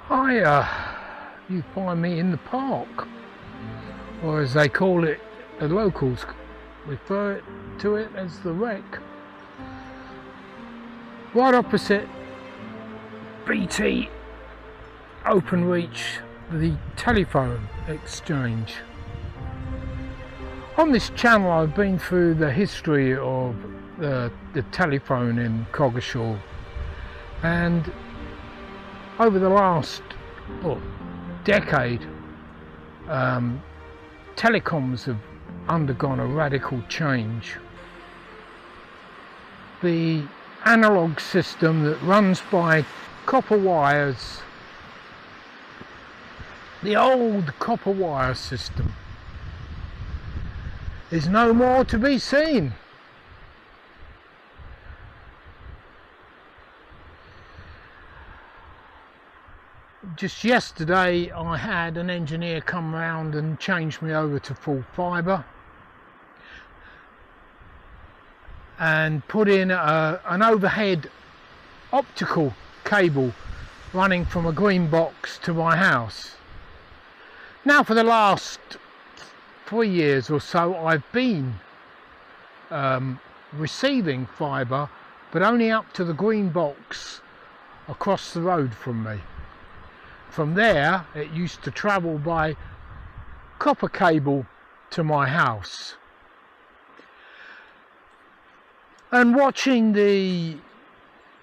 You find me in the park, or as they call it, the locals refer to it as the wreck. Right opposite BT Openreach, the telephone exchange. On this channel I've been through the history of the telephone in Coggeshall, and over the last decade telecoms have undergone a radical change. The analog system that runs by copper wires, the old copper wire system, is no more to be seen. Just yesterday I had an engineer come round and change me over to full fibre and put in an overhead optical cable running from a green box to my house. Now for the last 3 years or so I've been receiving fibre, but only up to the green box across the road from me. From there it used to travel by copper cable to my house. And watching the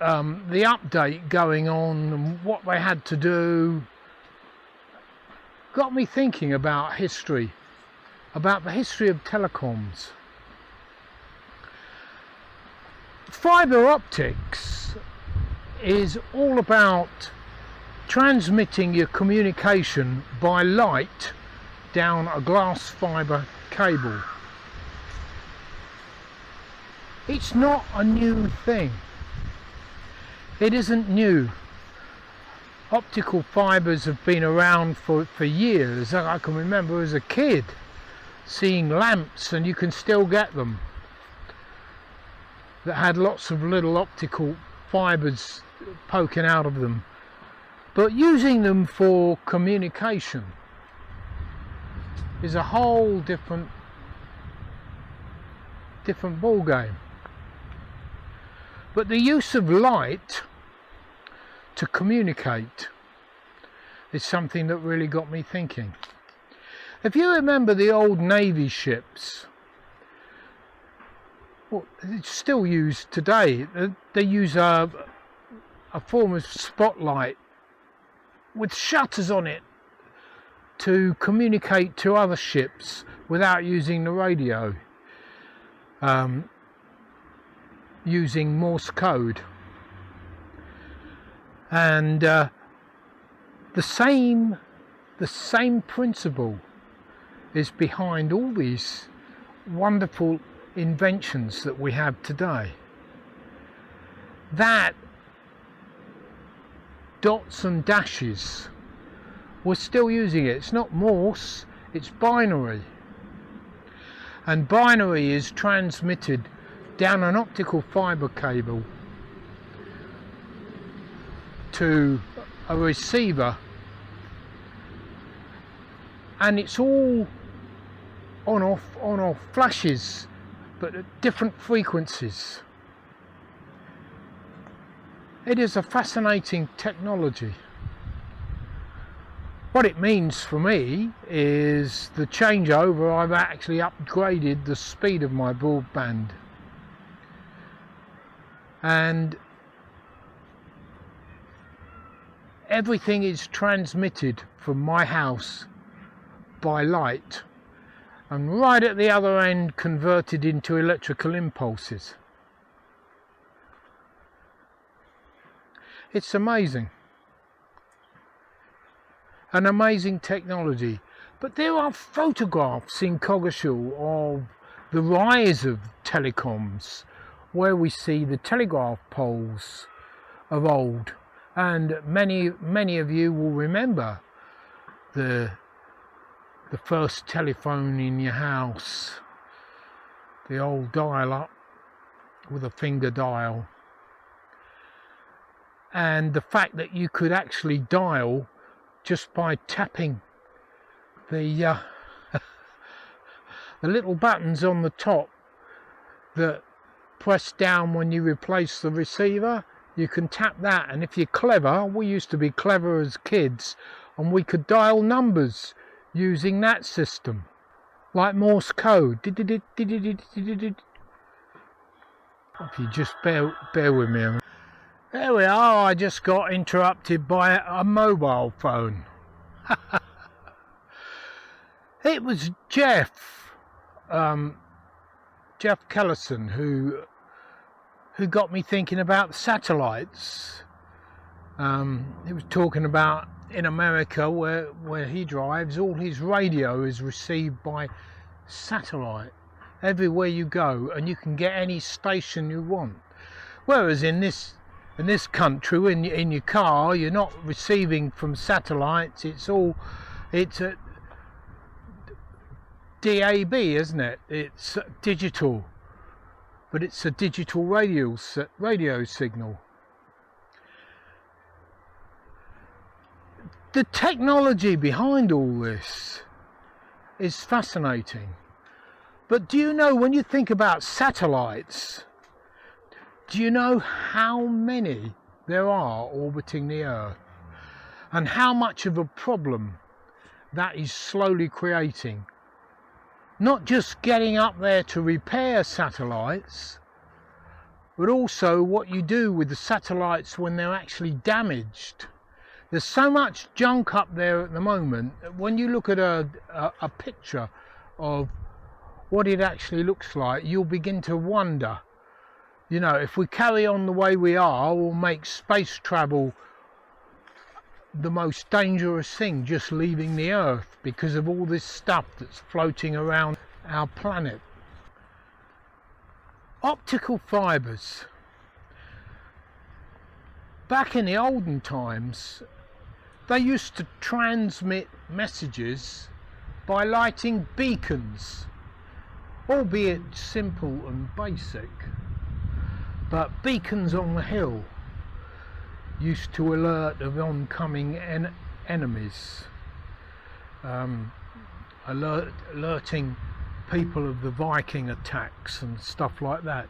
update going on and what they had to do got me thinking about history, about the history of telecoms. Fibre optics is all about transmitting your communication by light down a glass fibre cable. It's not a new thing. It isn't new. Optical fibres have been around for years. I can remember as a kid seeing lamps, and you can still get them, that had lots of little optical fibres poking out of them. But using them for communication is a whole different ball game. But the use of light to communicate is something that really got me thinking. If you remember the old Navy ships, well, it's still used today. They use a form of spotlight with shutters on it to communicate to other ships without using the radio, using Morse code. And the same principle is behind all these wonderful inventions that we have today. That dots and dashes, we're still using it. It's not Morse, it's binary. And binary is transmitted down an optical fibre cable to a receiver, and it's all on off flashes, but at different frequencies. It is a fascinating technology. What it means for me is the changeover. I've actually upgraded the speed of my broadband, and everything is transmitted from my house by light, and right at the other end converted into electrical impulses. It's amazing. An amazing technology. But there are photographs in Coggeshall of the rise of telecoms, where we see the telegraph poles of old, and many of you will remember the first telephone in your house, the old dial-up with a finger dial. and the fact that you could actually dial just by tapping the the little buttons on the top that press down when you replace the receiver. You can tap that, and if you're clever, we used to be clever as kids, and we could dial numbers using that system, like Morse code. If you just bear with me. There we are. I just got interrupted by a mobile phone. It was Jeff Kellison who got me thinking about satellites. He was talking about in America where he drives, all his radio is received by satellite everywhere you go, and you can get any station you want. Whereas in this country, in your car, you're not receiving from satellites. It's a DAB, isn't it? It's digital, but it's a digital radio signal. The technology behind all this is fascinating. But do you know, when you think about satellites, do you know how many there are orbiting the Earth, and how much of a problem that is slowly creating? Not just getting up there to repair satellites, but also what you do with the satellites when they're actually damaged. There's so much junk up there at the moment. When you look at a picture of what it actually looks like, you'll begin to wonder, you know, if we carry on the way we are, we'll make space travel the most dangerous thing, just leaving the Earth, because of all this stuff that's floating around our planet. Optical fibres. Back in the olden times, they used to transmit messages by lighting beacons, albeit simple and basic, but beacons on the hill used to alert of oncoming enemies, alerting people of the Viking attacks and stuff like that.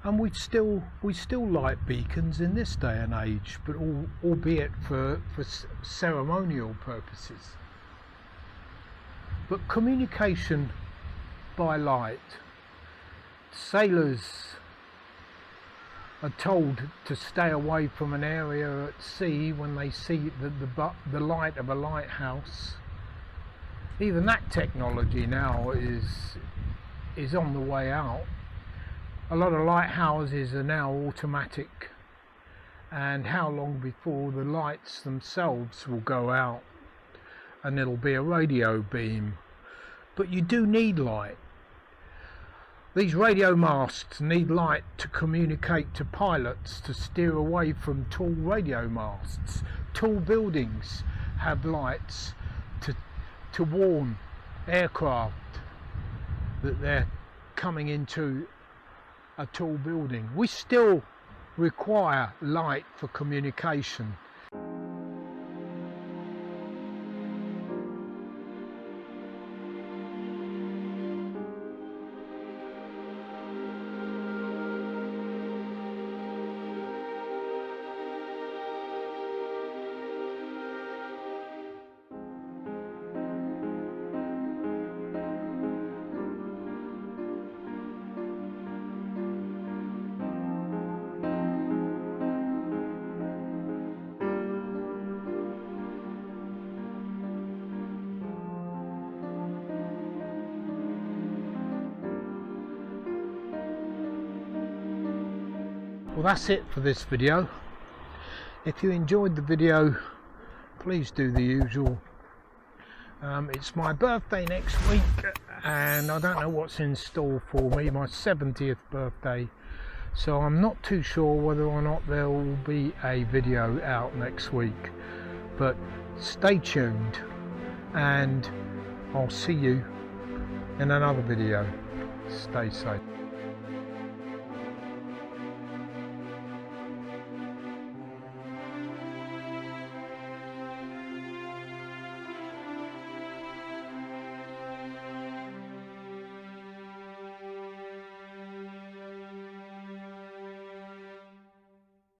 And we still light beacons in this day and age, but albeit for ceremonial purposes. But communication by light. Sailors are told to stay away from an area at sea when they see the light of a lighthouse. Even that technology now is on the way out. A lot of lighthouses are now automatic, and how long before the lights themselves will go out and it'll be a radio beam. But you do need light. These radio masts need light to communicate to pilots to steer away from tall radio masts. Tall buildings have lights to warn aircraft that they're coming into a tall building. We still require light for communication. Well, that's it for this video. If you enjoyed the video, please do the usual. It's my birthday next week, and I don't know what's in store for me, my 70th birthday, so I'm not too sure whether or not there will be a video out next week, but stay tuned, and I'll see you in another video. Stay safe.